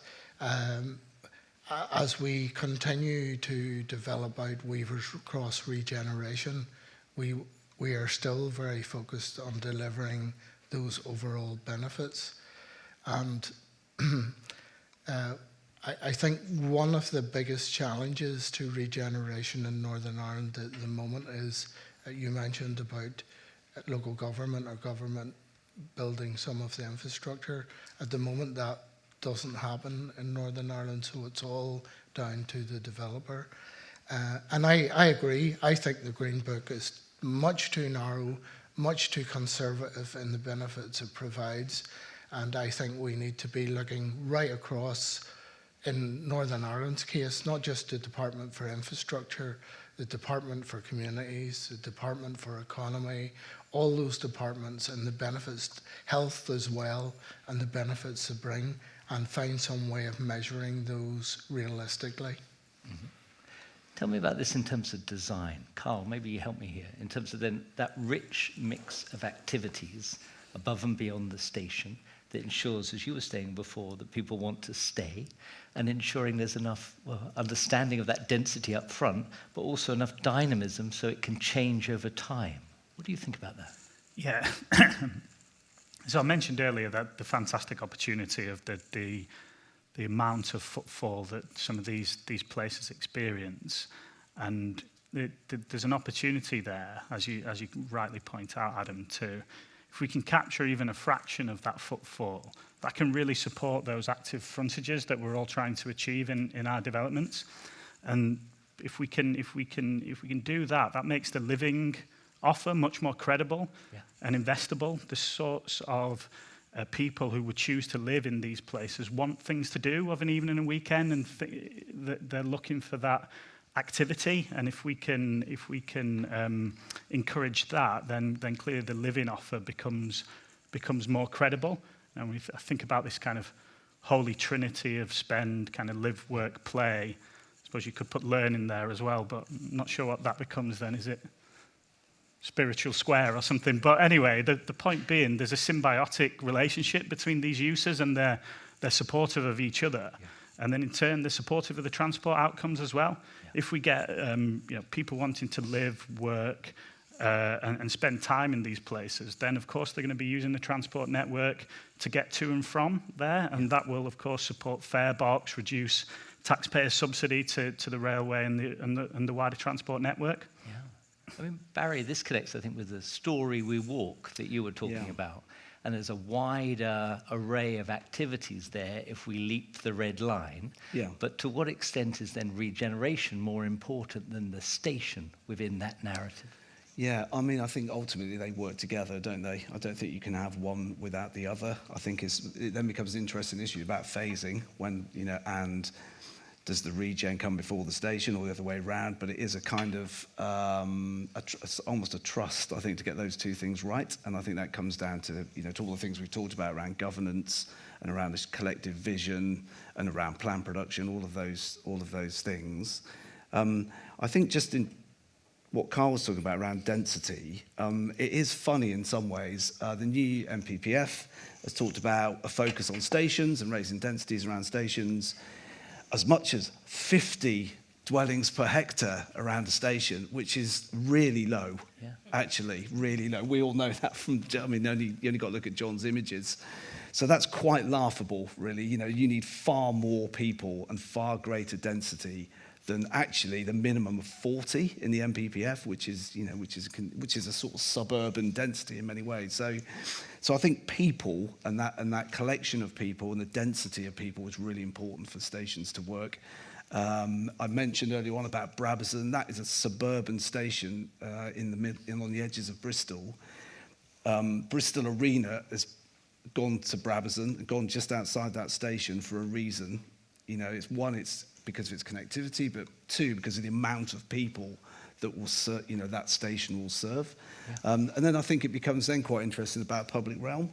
As we continue to develop out Weaver's Cross regeneration, we are still very focused on delivering those overall benefits. And I think one of the biggest challenges to regeneration in Northern Ireland at the moment is, you mentioned about local government or government building some of the infrastructure. At the moment that doesn't happen in Northern Ireland, so it's all down to the developer. And I agree. I think the Green Book is much too narrow, much too conservative in the benefits it provides. And I think we need to be looking right across, in Northern Ireland's case, not just the Department for Infrastructure, the Department for Communities, the Department for Economy, all those departments, and the benefits, health as well, and the benefits they bring, and find some way of measuring those realistically. Mm-hmm. Tell me about this in terms of design. Carl, maybe you help me here. In terms of then that rich mix of activities above and beyond the station that ensures, as you were saying before, that people want to stay, and ensuring there's enough understanding of that density up front, but also enough dynamism so it can change over time. What do you think about that? Yeah. So I mentioned earlier that the fantastic opportunity of the amount of footfall that some of these places experience, and there's an opportunity there, as you rightly point out, Adam, to, if we can capture even a fraction of that footfall, that can really support those active frontages that we're all trying to achieve in our developments. And if we can do that, that makes the living offer much more credible and investable. The sorts of people who would choose to live in these places want things to do of an evening and weekend, and they're looking for that activity. And if we can encourage that, then clearly the living offer becomes more credible. And I think about this kind of holy trinity of spend, kind of live, work, play. I suppose you could put learn in there as well, but I'm not sure what that becomes then. Is it spiritual square or something? But anyway, the point being, there's a symbiotic relationship between these uses, and they're supportive of each other. Yeah. And then in turn, they're supportive of the transport outcomes as well. Yeah. If we get people wanting to live, work, and spend time in these places, then of course they're going to be using the transport network to get to and from there, and that will of course support fare box, reduce taxpayer subsidy to the railway and the wider transport network. Yeah. I mean, Barry, this connects, I think, with the Story We Walk that you were talking about. And there's a wider array of activities there if we leap the red line. Yeah. But to what extent is then regeneration more important than the station within that narrative? Yeah, I mean, I think ultimately they work together, don't they? I don't think you can have one without the other. I think it then becomes an interesting issue about phasing when, and does the regen come before the station or the other way around? But it is a kind of almost a trust, I think, to get those two things right. And I think that comes down to, to all the things we've talked about around governance and around this collective vision and around plan production, all of those things. I think just in what Carl was talking about around density, it is funny in some ways. The new MPPF has talked about a focus on stations and raising densities around stations. As much as 50 dwellings per hectare around a station, which is really low, actually, really low. We all know that from, you only got to look at John's images. So that's quite laughable, really. You need far more people and far greater density than actually the minimum of 40 in the MPPF, which is a sort of suburban density in many ways. So I think people and that collection of people and the density of people is really important for stations to work. I mentioned earlier on about Brabazon. That is a suburban station on the edges of Bristol. Bristol Arena has gone to Brabazon and gone just outside that station for a reason. It's because of its connectivity, but two, because of the amount of people that will that station will serve. Yeah. And then I think it becomes then quite interesting about public realm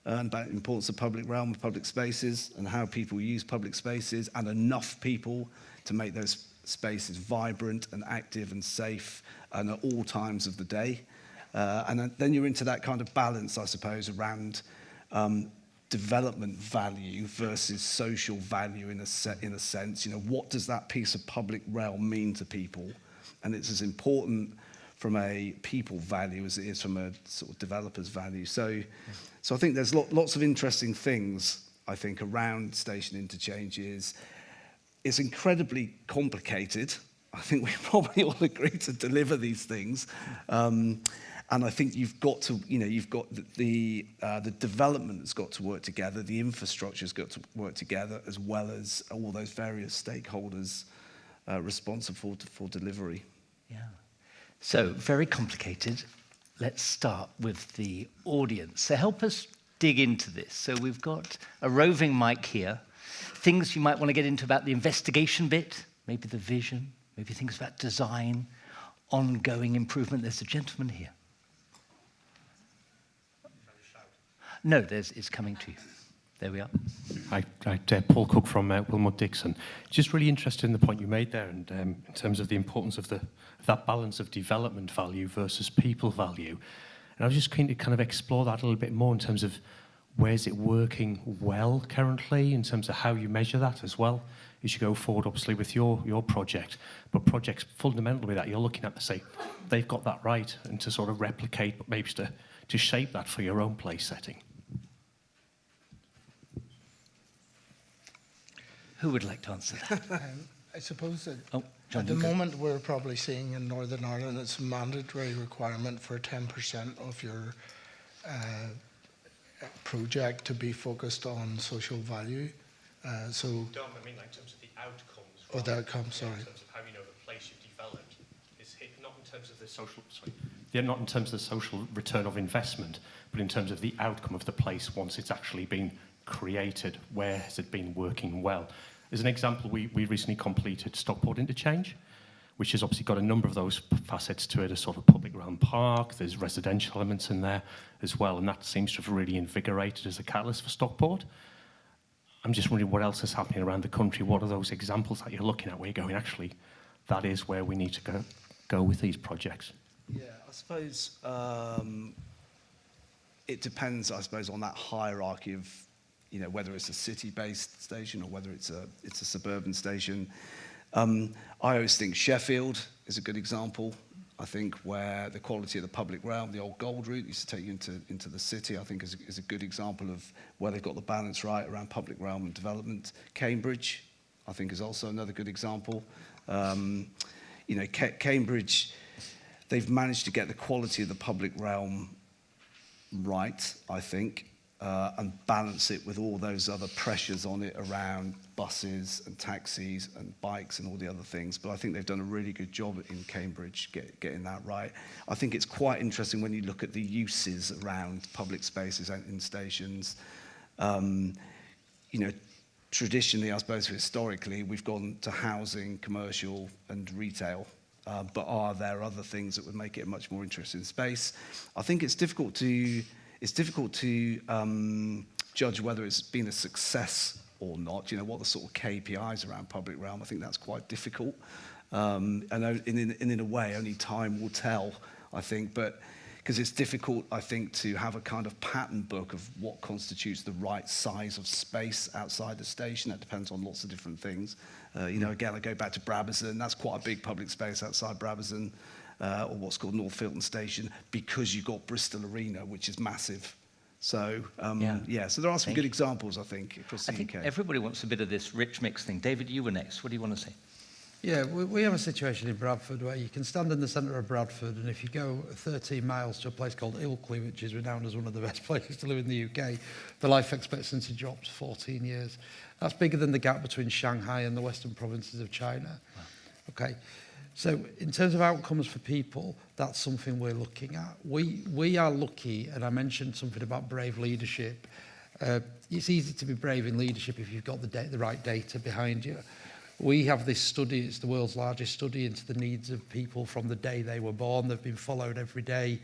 and about the importance of public realm and public spaces and how people use public spaces and enough people to make those spaces vibrant and active and safe and at all times of the day. And then you're into that kind of balance, I suppose, around development value versus social value in a sense. What does that piece of public realm mean to people? And it's as important from a people value as it is from a sort of developer's value. So I think there's lots of interesting things, I think, around station interchanges. It's incredibly complicated. I think we probably all agree to deliver these things. And I think you've got to, you've got the development that's got to work together, the infrastructure's got to work together, as well as all those various stakeholders responsible for delivery. Yeah. So, very complicated. Let's start with the audience. So help us dig into this. So we've got a roving mic here. Things you might want to get into about the investigation bit, maybe the vision, maybe things about design, ongoing improvement. There's a gentleman here. No, it's coming to you. There we are. Hi, Paul Cook from Wilmot Dixon. Just really interested in the point you made there, and in terms of the importance of that balance of development value versus people value. And I was just keen to kind of explore that a little bit more in terms of where's it working well currently, in terms of how you measure that as well as you go forward, obviously, with your project. But projects fundamentally that you're looking at to say they've got that right, and to sort of replicate, but maybe to shape that for your own place setting. Who would like to answer that? I suppose that John, at the moment we're probably seeing in Northern Ireland it's a mandatory requirement for 10% of your project to be focused on social value. Dom, I mean, like, in terms of the outcomes. Oh, the outcomes, sorry. In terms of how the place you've developed is hit, not in terms of the social. Yeah, not in terms of the social return of investment, but in terms of the outcome of the place once it's actually been created. Where has it been working well? As an example, we recently completed Stockport Interchange, which has obviously got a number of those facets to it, a sort of public realm park. There's residential elements in there as well, and that seems to have really invigorated as a catalyst for Stockport. I'm just wondering what else is happening around the country. What are those examples that you're looking at where you're going, actually, that is where we need to go with these projects? Yeah, I suppose it depends, I suppose, on that hierarchy of, whether it's a city-based station or whether it's a suburban station. I always think Sheffield is a good example. I think where the quality of the public realm, the old Gold Route used to take you into the city, I think is a good example of where they've got the balance right around public realm and development. Cambridge, I think, is also another good example. You know, Cambridge, they've managed to get the quality of the public realm right, I think, and balance it with all those other pressures on it around buses and taxis and bikes and all the other things. But I think they've done a really good job in Cambridge getting that right. I think it's quite interesting when you look at the uses around public spaces and in stations. You know, traditionally, I suppose historically, we've gone to housing, commercial and retail. But are there other things that would make it a much more interesting space? I think it's difficult to judge whether it's been a success or not. You know, what the sort of KPIs around public realm. I think that's quite difficult. And in a way, only time will tell, I think. But because it's difficult, I think, to have a kind of pattern book of what constitutes the right size of space outside the station. That depends on lots of different things. You know, again, I go back to Brabazon. That's quite a big public space outside Brabazon, or what's called North Filton Station, because you've got Bristol Arena, which is massive. So, so there are some good examples, I think, across the UK. I think everybody wants a bit of this rich mix thing. David, you were next. What do you want to say? Yeah, we have a situation in Bradford where you can stand in the centre of Bradford, and if you go 13 miles to a place called Ilkley, which is renowned as one of the best places to live in the UK, the life expectancy drops 14 years. That's bigger than the gap between Shanghai and the western provinces of China. Wow. Okay, so in terms of outcomes for people, that's something we're looking at. We are lucky, and I mentioned something about brave leadership. It's easy to be brave in leadership if you've got the right data behind you. We have this study, it's the world's largest study into the needs of people from the day they were born. They've been followed every day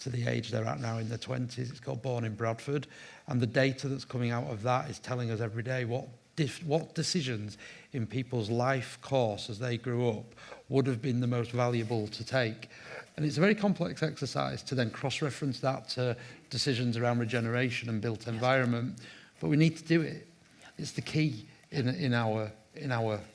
to the age they're at now in their 20s. It's called Born in Bradford. And the data that's coming out of that is telling us every day what decisions in people's life course as they grew up would have been the most valuable to take. And it's a very complex exercise to then cross-reference that to decisions around regeneration and built environment. But we need to do it. It's the key in our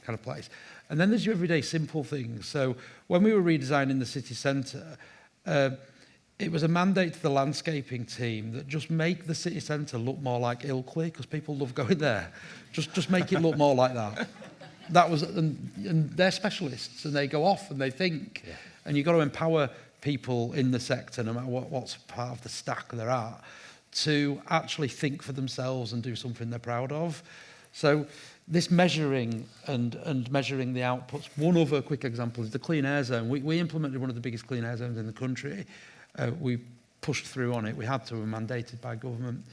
kind of place. And then there's your everyday simple things. So when we were redesigning the city centre, it was a mandate to the landscaping team that just make the city centre look more like Ilkley, because people love going there. Just make it look more like that. That was, and they're specialists, and they go off and they think. Yeah. And you've got to empower people in the sector, no matter what's part of the stack they're at, to actually think for themselves and do something they're proud of. So this measuring and measuring the outputs. One other quick example is the clean air zone. We implemented one of the biggest clean air zones in the country. We pushed through on it. We had to, were mandated by government.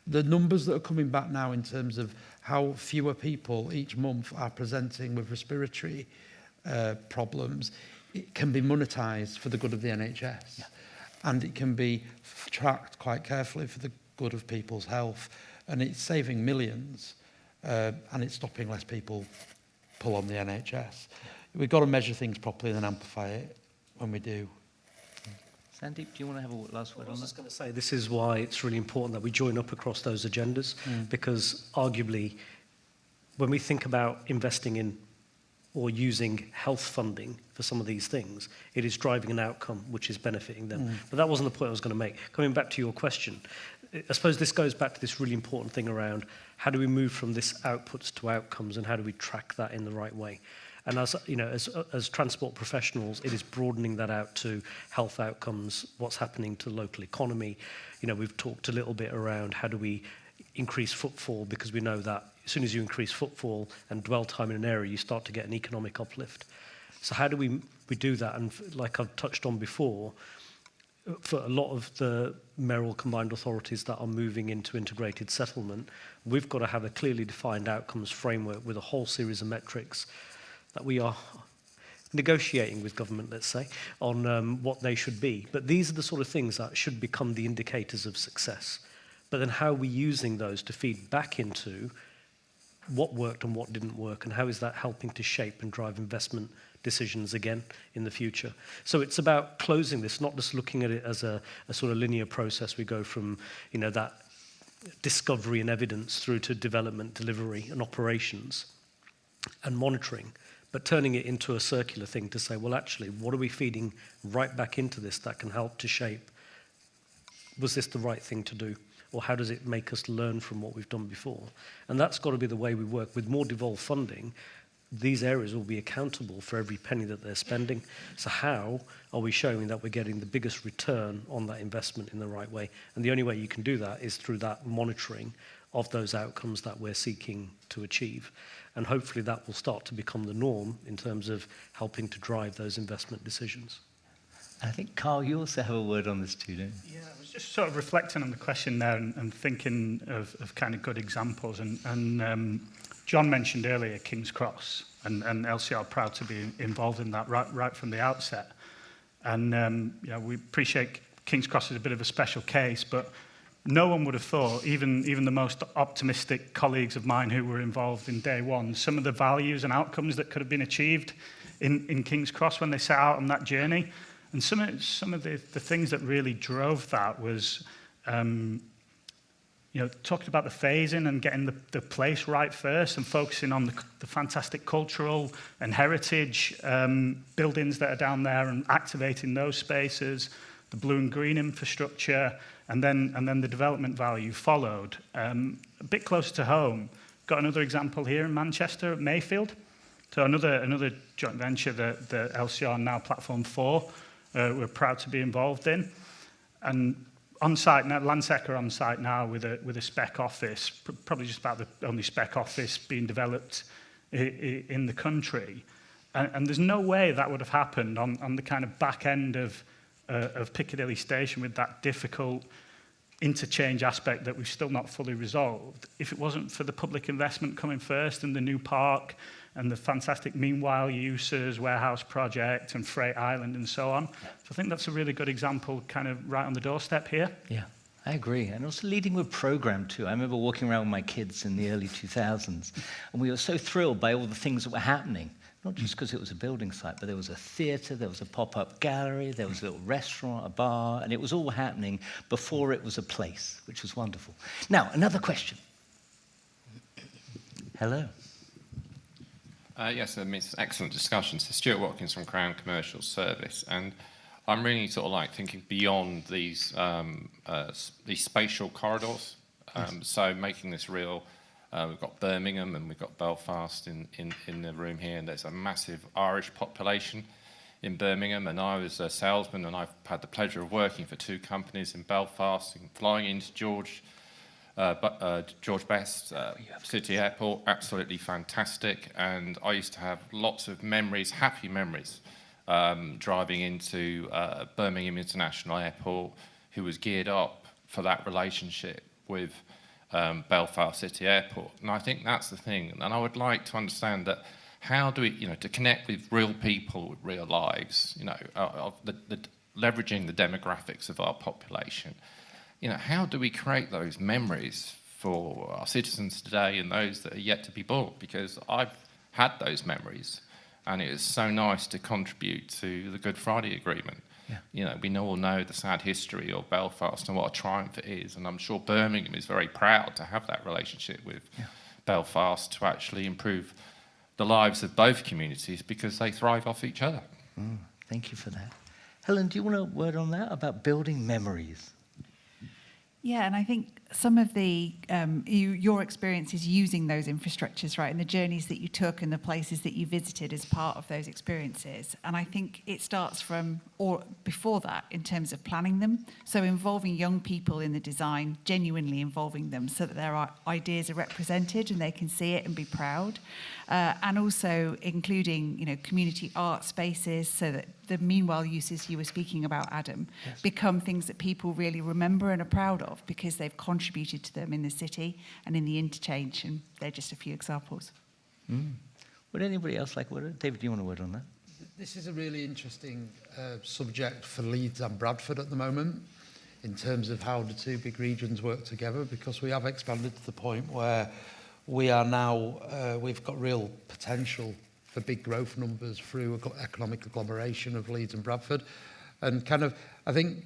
The numbers that are coming back now in terms of how fewer people each month are presenting with respiratory problems, it can be monetised for the good of the NHS. Yeah. And it can be tracked quite carefully for the good of people's health. And it's saving millions. And it's stopping less people pull on the NHS. We've got to measure things properly and then amplify it when we do. Sandeep, do you want to have a last word on that? I was just going to say, this is why it's really important that we join up across those agendas, because arguably, when we think about investing in or using health funding for some of these things, it is driving an outcome which is benefiting them. But that wasn't the point I was going to make. Coming back to your question, I suppose this goes back to this really important thing around how do we move from this outputs to outcomes, and how do we track that in the right way? And as you know, as transport professionals, it is broadening that out to health outcomes, what's happening to the local economy. You know, we've talked a little bit around how do we increase footfall, because we know that as soon as you increase footfall and dwell time in an area, you start to get an economic uplift. So how do we do that? And like I've touched on before, for a lot of the mayoral combined authorities that are moving into integrated settlement, we've got to have a clearly defined outcomes framework with a whole series of metrics that we are negotiating with government, let's say, on what they should be. But these are the sort of things that should become the indicators of success. But then how are we using those to feed back into what worked and what didn't work, and how is that helping to shape and drive investment decisions again in the future? So it's about closing this, not just looking at it as a sort of linear process. We go from, you know, that discovery and evidence through to development, delivery and operations and monitoring. but turning it into a circular thing to say, well, actually, what are we feeding right back into this that can help to shape, was this the right thing to do? Or how does it make us learn from what we've done before? And that's got to be the way we work. With more devolved funding, these areas will be accountable for every penny that they're spending. So how are we showing that we're getting the biggest return on that investment in the right way? And the only way you can do that is through that monitoring of those outcomes that we're seeking to achieve. And hopefully that will start to become the norm in terms of helping to drive those investment decisions. I think, Carl, you also have a word on this too, don't you? Yeah, I was just sort of reflecting on the question there and thinking of kind of good examples. And John mentioned earlier King's Cross, and LCR are proud to be involved in that right from the outset. And you know, we appreciate King's Cross is a bit of a special case, but no one would have thought, even the most optimistic colleagues of mine who were involved in day one, some of the values and outcomes that could have been achieved in King's Cross when they set out on that journey. And some of the things that really drove that was, you know, talking about the phasing and getting the place right first and focusing on the fantastic cultural and heritage buildings that are down there and activating those spaces, the blue and green infrastructure, and then the development value followed. A bit closer to home, got another example here in Manchester at Mayfield. So another joint venture that the LCR now Platform 4 we're proud to be involved in. And on site now, Landsec are on site now with a spec office, probably just about the only spec office being developed in the country. And there's no way that would have happened on the kind of back end of Piccadilly Station with that difficult interchange aspect that we've still not fully resolved if it wasn't for the public investment coming first and the new park and the fantastic meanwhile uses, warehouse project and Freight Island and so on. So I think that's a really good example kind of right on the doorstep here. Yeah, I agree. And also leading with program too. I remember walking around with my kids in the early 2000s and we were so thrilled by all the things that were happening. Not just because it was a building site, but there was a theatre, there was a pop-up gallery, there was a little restaurant, a bar, and it was all happening before it was a place, which was wonderful. Now, another question. Hello. Yes, it's an excellent discussion. So Stuart Watkins from Crown Commercial Service, and I'm really sort of like thinking beyond these spatial corridors. So making this real. We've got Birmingham and we've got Belfast in the room here, and there's a massive Irish population in Birmingham, and I was a salesman and I've had the pleasure of working for 2 companies in Belfast and flying into George Best City Airport, absolutely fantastic. And I used to have lots of memories, happy memories, driving into Birmingham International Airport, who was geared up for that relationship with Belfast City Airport. And I think that's the thing. And I would like to understand that how do we, you know, to connect with real people with real lives, you know, leveraging the demographics of our population, you know, how do we create those memories for our citizens today and those that are yet to be born? Because I've had those memories and it is so nice to contribute to the Good Friday Agreement. Yeah. You know, we all know the sad history of Belfast and what a triumph it is, and I'm sure Birmingham is very proud to have that relationship with Belfast to actually improve the lives of both communities because they thrive off each other. Thank you for that. Helen, do you want a word on that about building memories? Yeah, and I think some of the your experiences using those infrastructures, right, and the journeys that you took and the places that you visited as part of those experiences. And I think it starts from or before that in terms of planning them. So involving young people in the design, genuinely involving them so that their ideas are represented and they can see it and be proud. And also including, you know, community art spaces so that the meanwhile uses you were speaking about, Adam, become things that people really remember and are proud of because they've contributed to them in the city and in the interchange, and they're just a few examples. Would anybody else like a word? David, do you want a word on that? This is a really interesting subject for Leeds and Bradford at the moment in terms of how the 2 big regions work together, because we have expanded to the point where we are now, we've got real potential for big growth numbers through economic agglomeration of Leeds and Bradford. And kind of, I think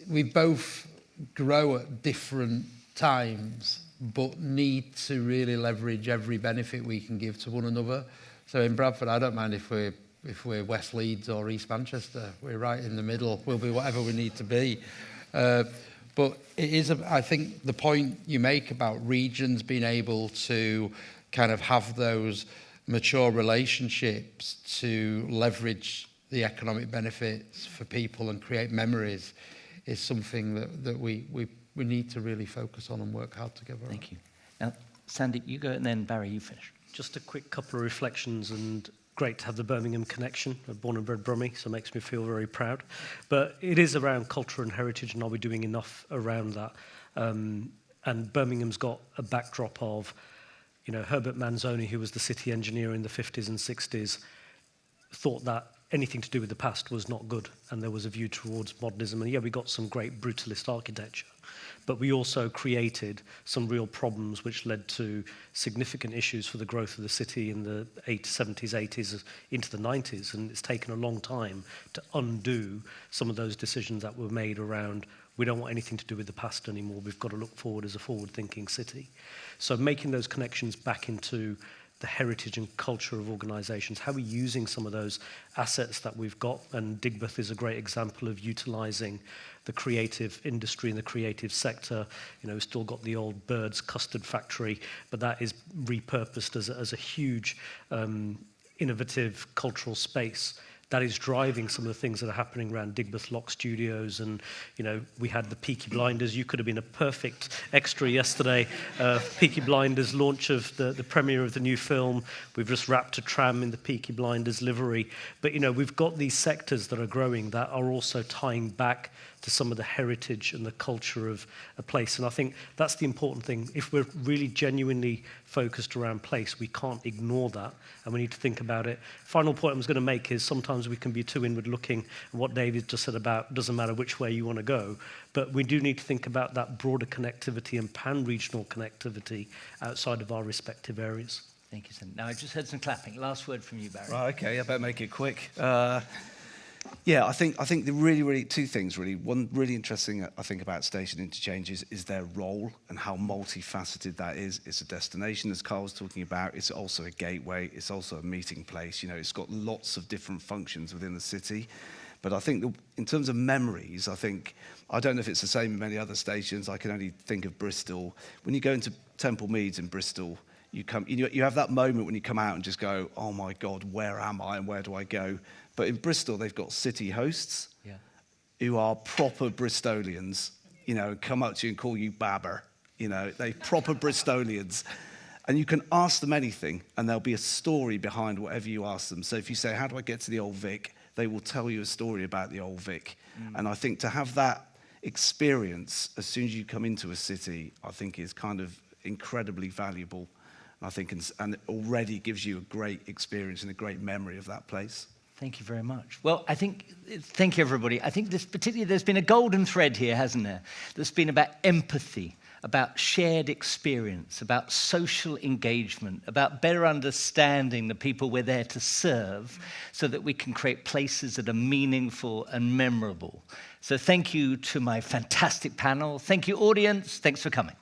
we both grow at different times, but need to really leverage every benefit we can give to one another. So in Bradford, I don't mind if we're West Leeds or East Manchester. We're right in the middle. We'll be whatever we need to be. But it is, I think, the point you make about regions being able to kind of have those mature relationships to leverage the economic benefits for people and create memories is something that we need to really focus on and work hard together on. Thank you. Now, Sandy, you go, and then Barry, you finish. Just a quick couple of reflections, and great to have the Birmingham connection. I'm born and bred Brummie, so it makes me feel very proud. But it is around culture and heritage, and are we doing enough around that? And Birmingham's got a backdrop of, you know, Herbert Manzoni, who was the city engineer in the 50s and 60s, thought that anything to do with the past was not good, and there was a view towards modernism. And yeah, we got some great brutalist architecture, but we also created some real problems which led to significant issues for the growth of the city in the 70s, 80s, into the 90s. And it's taken a long time to undo some of those decisions that were made around, we don't want anything to do with the past anymore. We've got to look forward as a forward-thinking city. So making those connections back into the heritage and culture of organisations, how are we using some of those assets that we've got? And Digbeth is a great example of utilising the creative industry and the creative sector. You know, we've still got the old Bird's custard factory, but that is repurposed as a huge innovative cultural space that is driving some of the things that are happening around Digbeth Lock Studios. And, you know, we had the Peaky Blinders. You could have been a perfect extra yesterday. Peaky Blinders launch of the premiere of the new film. We've just wrapped a tram in the Peaky Blinders livery. But, you know, we've got these sectors that are growing that are also tying back to some of the heritage and the culture of a place. And I think that's the important thing. If we're really genuinely focused around place, we can't ignore that, and we need to think about it. Final point I was going to make is sometimes we can be too inward-looking, and what David just said about doesn't matter which way you want to go, but we do need to think about that broader connectivity and pan-regional connectivity outside of our respective areas. Thank you, Sandy. Now, I just heard some clapping. Last word from you, Barry. Right, okay, I better make it quick. Yeah, I think the really two things really. One really interesting I think about station interchanges is their role and how multifaceted that is. It's a destination, as Carl was talking about. It's also a gateway. It's also a meeting place. You know, it's got lots of different functions within the city. But I think in terms of memories, I don't know if it's the same in many other stations. I can only think of Bristol. When you go into Temple Meads in Bristol, you have that moment when you come out and just go, oh my God, where am I and where do I go? But in Bristol, they've got city hosts who are proper Bristolians, you know, come up to you and call you Babber. You know, they're proper Bristolians. And you can ask them anything, and there'll be a story behind whatever you ask them. So if you say, how do I get to the Old Vic? They will tell you a story about the Old Vic. And I think to have that experience as soon as you come into a city, I think is kind of incredibly valuable. And I think and it already gives you a great experience and a great memory of that place. Thank you very much. Well, thank you, everybody. I think there's been a golden thread here, hasn't there? That's been about empathy, about shared experience, about social engagement, about better understanding the people we're there to serve so that we can create places that are meaningful and memorable. So thank you to my fantastic panel. Thank you, audience. Thanks for coming.